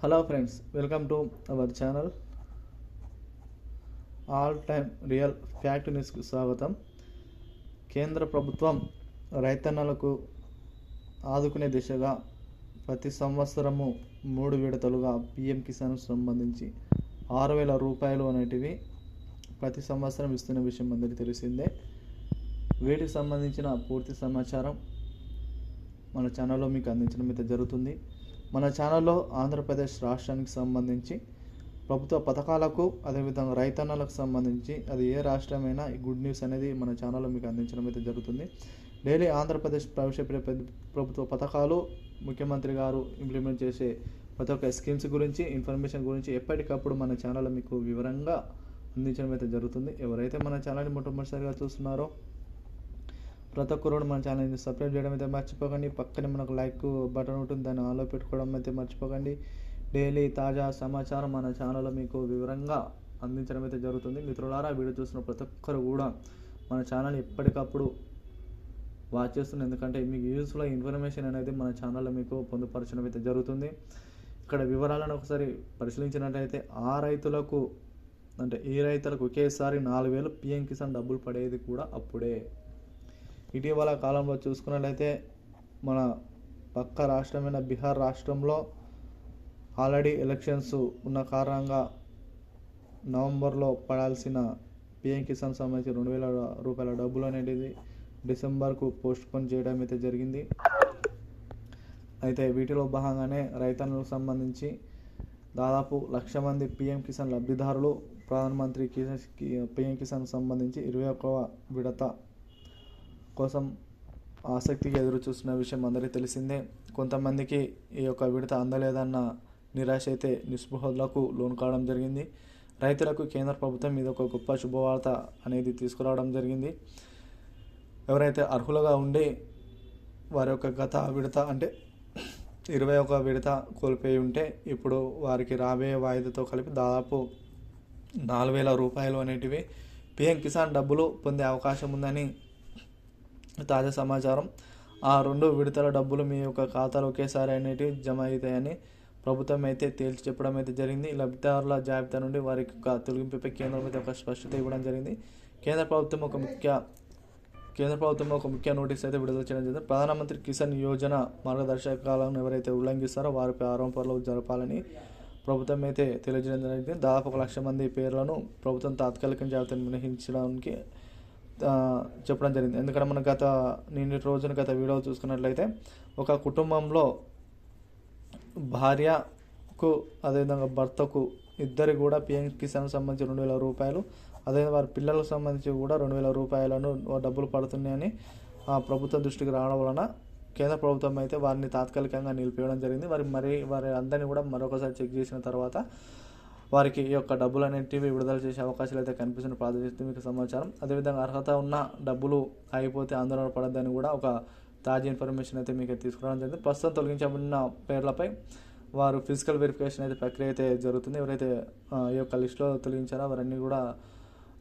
Hello friends, welcome to our channel all time real fact న్యూస్కి స్వాగతం. కేంద్ర ప్రభుత్వం రైతన్నలకు ఆదుకునే దిశగా ప్రతి సంవత్సరము 3 విడతలుగా పిఎం కిసాన్ సంబంధించి 6,000 రూపాయలు అనేటివి ప్రతి సంవత్సరం ఇస్తున్న విషయం అందరికీ తెలిసిందే. వీటికి సంబంధించిన పూర్తి సమాచారం మన ఛానల్లో మీకు అందించడం అయితే జరుగుతుంది. మన ఛానల్లో ఆంధ్రప్రదేశ్ రాష్ట్రానికి సంబంధించి ప్రభుత్వ పథకాలకు, అదేవిధంగా రైతన్నలకు సంబంధించి అది ఏ రాష్ట్రమైనా ఈ గుడ్ న్యూస్ అనేది మన ఛానల్లో మీకు అందించడం అయితే జరుగుతుంది. డైలీ ఆంధ్రప్రదేశ్ ప్రవేశపెట్టే ప్రభుత్వ పథకాలు, ముఖ్యమంత్రి గారు ఇంప్లిమెంట్ చేసే ప్రతి ఒక్క స్కీమ్స్ గురించి, ఇన్ఫర్మేషన్ గురించి ఎప్పటికప్పుడు మన ఛానల్లో మీకు వివరంగా అందించడం అయితే జరుగుతుంది. ఎవరైతే మన ఛానల్ని మొట్టమొదటిసారిగా చూస్తున్నారో ప్రతి ఒక్కరు మన ఛానల్ని సబ్స్క్రైబ్ చేయడం అయితే మర్చిపోకండి. పక్కనే మనకు లైక్ బటన్ ఉంటుంది, దాన్ని ఆన్లో పెట్టుకోవడం అయితే మర్చిపోకండి. డైలీ తాజా సమాచారం మన ఛానల్లో మీకు వివరంగా అందించడం అయితే జరుగుతుంది. మిత్రులారా, వీడియో చూసిన ప్రతి ఒక్కరు కూడా మన ఛానల్ ఎప్పటికప్పుడు వాచ్ చేస్తుంది, ఎందుకంటే మీకు యూస్ఫుల్ ఇన్ఫర్మేషన్ అనేది మన ఛానల్లో మీకు పొందుపరచడం అయితే జరుగుతుంది. ఇక్కడ వివరాలను ఒకసారి పరిశీలించినట్లయితే ఈ రైతులకు ఒకేసారి 4,000 పిఎం కిసాన్ డబ్బులు పడేది కూడా అప్పుడే. ఇటీవల కాలంలో చూసుకున్నట్లయితే మన పక్క రాష్ట్రమైన బీహార్ రాష్ట్రంలో ఆల్రెడీ ఎలక్షన్స్ ఉన్న కారణంగా నవంబర్లో పడాల్సిన పిఎం కిసాన్ సంబంధించి 2,000 రూపాయల డబ్బులు అనేది డిసెంబర్కు పోస్ట్పోన్ చేయడం అయితే జరిగింది. అయితే వీటిలో భాగంగానే రైతన్నులకు సంబంధించి దాదాపు 1,00,000 మంది పిఎం కిసాన్ లబ్ధిదారులు ప్రధానమంత్రి పిఎం కిసాన్ సంబంధించి 21వ విడత కోసం ఆసక్తిగా ఎదురు చూస్తున్న విషయం అందరికీ తెలిసిందే. కొంతమందికి ఈ యొక్క విడత అందలేదన్న నిరాశ అయితే నిస్పృహలకు లోను కావడం జరిగింది. రైతులకు కేంద్ర ప్రభుత్వం మీద ఒక గొప్ప శుభవార్త అనేది తీసుకురావడం జరిగింది. ఎవరైతే అర్హులుగా ఉండి వారి యొక్క గత విడత అంటే 21వ విడత కోల్పోయి ఉంటే ఇప్పుడు వారికి రాబోయే వాయిదాతో కలిపి దాదాపు 4,000 రూపాయలు అనేటివి పిఎం కిసాన్ డబ్బులు పొందే అవకాశం ఉందని తాజా సమాచారం. ఆ 2 విడతల డబ్బులు మీ యొక్క ఖాతాలో ఒకేసారి అనేటివి జమ అవుతాయని ప్రభుత్వం అయితే తేల్చి చెప్పడం అయితే జరిగింది. లబ్ధిదారుల జాబితా నుండి వారికి తొలగింపుపై కేంద్రం అయితే ఒక స్పష్టత ఇవ్వడం జరిగింది. కేంద్ర ప్రభుత్వం ఒక ముఖ్య నోటీస్ అయితే విడుదల చేయడం జరిగింది. ప్రధానమంత్రి కిసాన్ యోజన మార్గదర్శకాలను ఎవరైతే ఉల్లంఘిస్తారో వారిపై ఆరోపణలు జరపాలని ప్రభుత్వం అయితే తెలియజేయడం జరిగింది. దాదాపు 1,00,000 మంది పేర్లను ప్రభుత్వం తాత్కాలిక జాబితాను మినహించడానికి చెప్పడం జరిగింది. ఎందుకంటే మనం గత వీడియో చూసుకున్నట్లయితే ఒక కుటుంబంలో భార్యకు అదేవిధంగా భర్తకు ఇద్దరు కూడా పిఎం కిసాన్ సంబంధించి 2,000 రూపాయలు, అదేవిధంగా వారి పిల్లలకు సంబంధించి కూడా 2,000 రూపాయలను డబ్బులు పడుతున్నాయని ప్రభుత్వం దృష్టికి రావడం వలన కేంద్ర ప్రభుత్వం అయితే వారిని తాత్కాలికంగా నిలిపేయడం జరిగింది. వారి అందరినీ కూడా మరొకసారి చెక్ చేసిన తర్వాత వారికి ఈ యొక్క డబ్బులు అనేటివి విడుదల చేసే అవకాశాలు అయితే కనిపిస్తున్న ప్రాథమిక సమాచారం. అదేవిధంగా అర్హత ఉన్న డబ్బులు ఆగిపోతే ఆందోళన పడద్దని కూడా ఒక తాజా ఇన్ఫర్మేషన్ అయితే మీకు తీసుకురావడం జరిగింది. ప్రస్తుతం తొలగించబడిన పేర్లపై వారు ఫిజికల్ వెరిఫికేషన్ అయితే ప్రక్రియ అయితే జరుగుతుంది. ఎవరైతే ఈ యొక్క లిస్టులో తొలగించారో వారన్నీ కూడా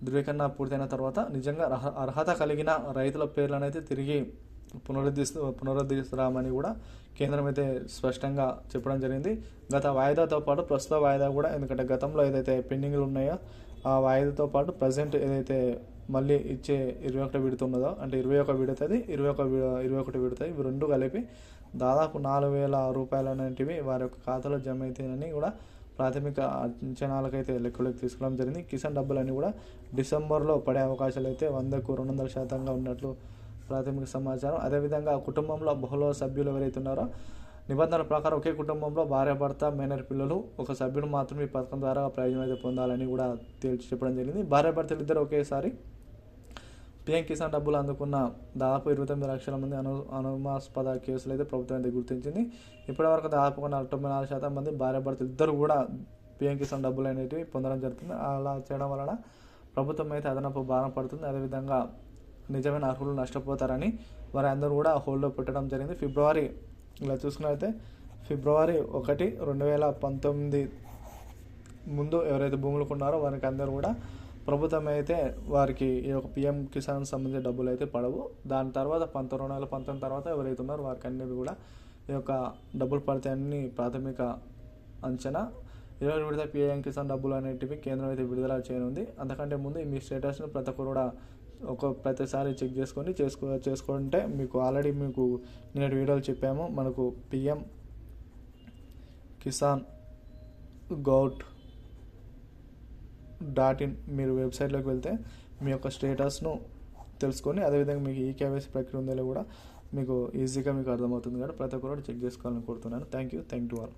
ధృవీకరణ పూర్తయిన తర్వాత నిజంగా అర్హత కలిగిన రైతుల పేర్లను అయితే తిరిగి పునరుద్ధరిస్తామని కూడా కేంద్రం అయితే స్పష్టంగా చెప్పడం జరిగింది. గత వాయిదాతో పాటు ప్రస్తుత వాయిదా కూడా, ఎందుకంటే గతంలో ఏదైతే పెండింగ్లు ఉన్నాయో ఆ వాయిదాతో పాటు ప్రజెంట్ ఏదైతే మళ్ళీ ఇచ్చే 21 విడత ఉన్నదో, అంటే 21 విడతది 21 విడతది, ఇవి 2 కలిపి దాదాపు 4,000 రూపాయలు అనేటివి వారి యొక్క ఖాతాలో జమ అవుతాయని కూడా ప్రాథమిక అంచనాలకైతే లెక్కలోకి తీసుకోవడం జరిగింది. కిసాన్ డబ్బులన్నీ కూడా డిసెంబర్లో పడే అవకాశాలు అయితే 100కు 200% ఉన్నట్లు ప్రాథమిక సమాచారం. అదేవిధంగా కుటుంబంలో బహుళ సభ్యులు ఎవరైతే ఉన్నారో నిబంధనల ప్రకారం ఒకే కుటుంబంలో భార్య, భర్త, మైనర్ పిల్లలు ఒక సభ్యుడు మాత్రమే ఈ పథకం ద్వారా ప్రయోజనం అయితే పొందాలని కూడా తేల్చి చెప్పడం జరిగింది. భార్య, భర్తలు ఇద్దరు ఒకేసారి పిఎం కిసాన్ డబ్బులు అందుకున్న దాదాపు 29 లక్షల మంది అనుమానాస్పద కేసులు అయితే ప్రభుత్వం అయితే గుర్తించింది. ఇప్పటివరకు దాదాపు 94% మంది భార్య, భర్తలు ఇద్దరు కూడా పిఎం కిసాన్ డబ్బులు అనేటివి పొందడం జరుగుతుంది. అలా చేయడం వలన ప్రభుత్వం అయితే అదనపు భారం పడుతుంది. అదేవిధంగా నిజమైన అర్హులు నష్టపోతారని వారి అందరూ కూడా హోల్డ్లో పెట్టడం జరిగింది. ఇలా చూసుకున్నట్లయితే ఫిబ్రవరి 1, 2019 ముందు ఎవరైతే భూములు కొన్నారో వారికి అందరూ కూడా ప్రభుత్వం అయితే వారికి ఈ యొక్క పిఎం కిసాన్ సంబంధించిన డబ్బులు అయితే పడవు. దాని తర్వాత 2019 తర్వాత ఎవరైతే ఉన్నారో వారికి అన్నీ కూడా ఈ యొక్క డబ్బులు పడతాయని ప్రాథమిక అంచనా 20 విడత పీఎం కిసాన్ డబ్బులు అనేటివి కేంద్రం అయితే విడుదల చేయనుంది. అంతకంటే ముందు మీ స్టేటస్ను ప్రతి ఒక్కరు కూడా ప్రతిసారి చెక్ చేసుకుంటే మీకు ఆల్రెడీ నిన్నటి వీడియోలు చెప్పాము. మనకు పిఎం కిసాన్ gov.in మీరు వెబ్సైట్లోకి వెళ్తే మీ యొక్క స్టేటస్ను తెలుసుకొని అదేవిధంగా మీకు ఈ కేవైసీ ప్రక్రియ ఉందో కూడా మీకు ఈజీగా మీకు అర్థమవుతుంది. కాబట్టి ప్రతి ఒక్కరు చెక్ చేసుకోవాలని కోరుతున్నాను. Thank you all.